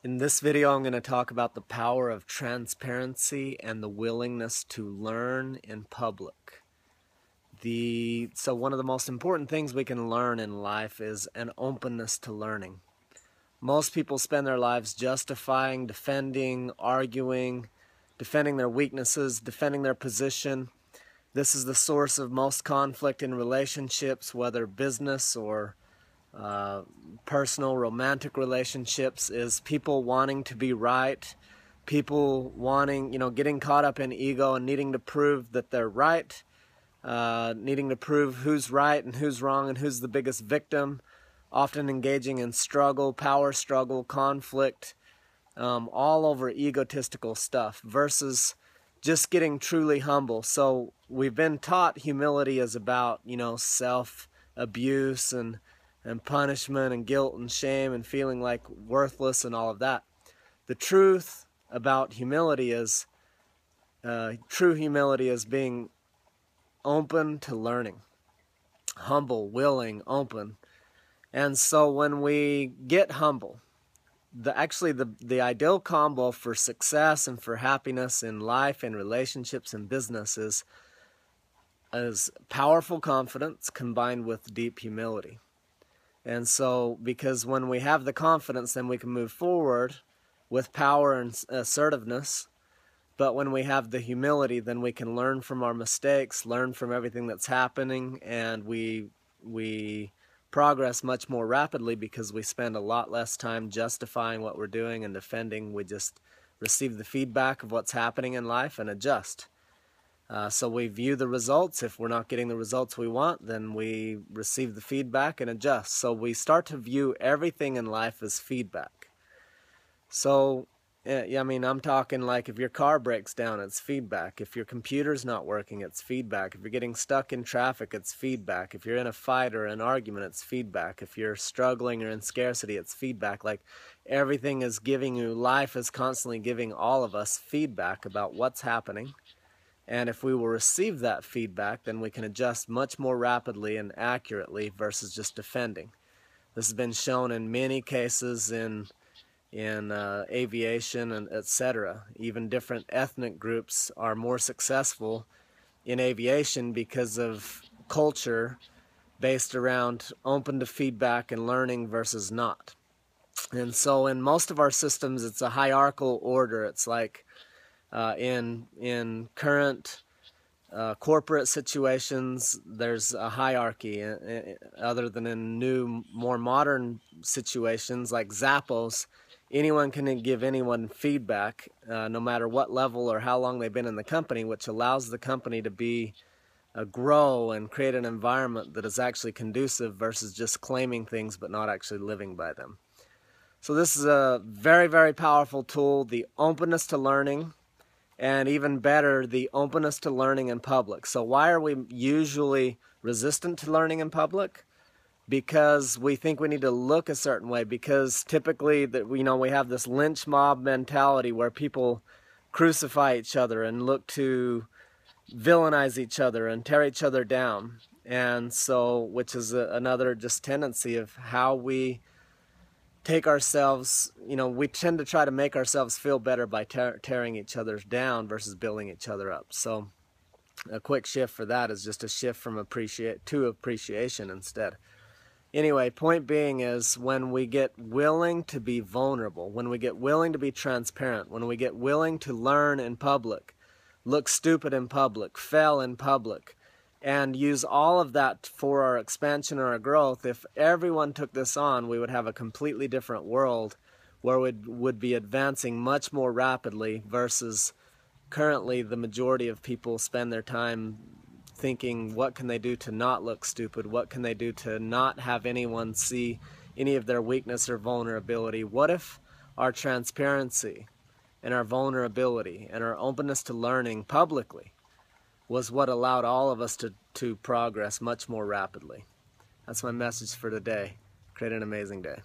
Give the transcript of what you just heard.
In this video, I'm going to talk about the power of transparency and the willingness to learn in public. So one of the most important things we can learn in life is an openness to learning. Most people spend their lives justifying, defending, arguing, defending their weaknesses, defending their position. This is the source of most conflict in relationships, whether business or personal romantic relationships, is people wanting to be right, people wanting, getting caught up in ego and needing to prove that they're right, needing to prove who's right and who's wrong and who's the biggest victim, often engaging in struggle, power struggle, conflict, all over egotistical stuff versus just getting truly humble. So we've been taught humility is about, self-abuse and punishment and guilt and shame and feeling like worthless and all of that. The truth about humility is, true humility is being open to learning. Humble, willing, open. And so when we get humble, the ideal combo for success and for happiness in life and relationships and business is powerful confidence combined with deep humility. And so, because when we have the confidence, then we can move forward with power and assertiveness. But when we have the humility, then we can learn from our mistakes, learn from everything that's happening, and we progress much more rapidly because we spend a lot less time justifying what we're doing and defending. We just receive the feedback of what's happening in life and adjust. So we view the results. If we're not getting the results we want, then we receive the feedback and adjust. So we start to view everything in life as feedback. So, I'm talking like if your car breaks down, it's feedback. If your computer's not working, it's feedback. If you're getting stuck in traffic, it's feedback. If you're in a fight or an argument, it's feedback. If you're struggling or in scarcity, it's feedback. Like everything is giving you, life is constantly giving all of us feedback about what's happening. And if we will receive that feedback, then we can adjust much more rapidly and accurately versus just defending. This has been shown in many cases in aviation and etc. Even different ethnic groups are more successful in aviation because of culture based around open to feedback and learning versus not. And so in most of our systems, it's a hierarchical order. It's like in current corporate situations, there's a hierarchy. Other than in new, more modern situations like Zappos, anyone can give anyone feedback, no matter what level or how long they've been in the company, which allows the company to grow and create an environment that is actually conducive versus just claiming things but not actually living by them. So this is a very, very powerful tool, the openness to learning. And even better, the openness to learning in public. So why are we usually resistant to learning in public? Because we think we need to look a certain way. Because typically, we have this lynch mob mentality where people crucify each other and look to villainize each other and tear each other down. And so, which is another just tendency of how we take ourselves, we tend to try to make ourselves feel better by tearing each other down versus building each other up. So a quick shift for that is just a shift from appreciation instead. Anyway, point being is when we get willing to be vulnerable, when we get willing to be transparent, when we get willing to learn in public, look stupid in public, fail in public, and use all of that for our expansion or our growth, if everyone took this on, we would have a completely different world where we would be advancing much more rapidly versus currently the majority of people spend their time thinking, what can they do to not look stupid? What can they do to not have anyone see any of their weakness or vulnerability? What if our transparency and our vulnerability and our openness to learning publicly was what allowed all of us to progress much more rapidly? That's my message for today. Create an amazing day.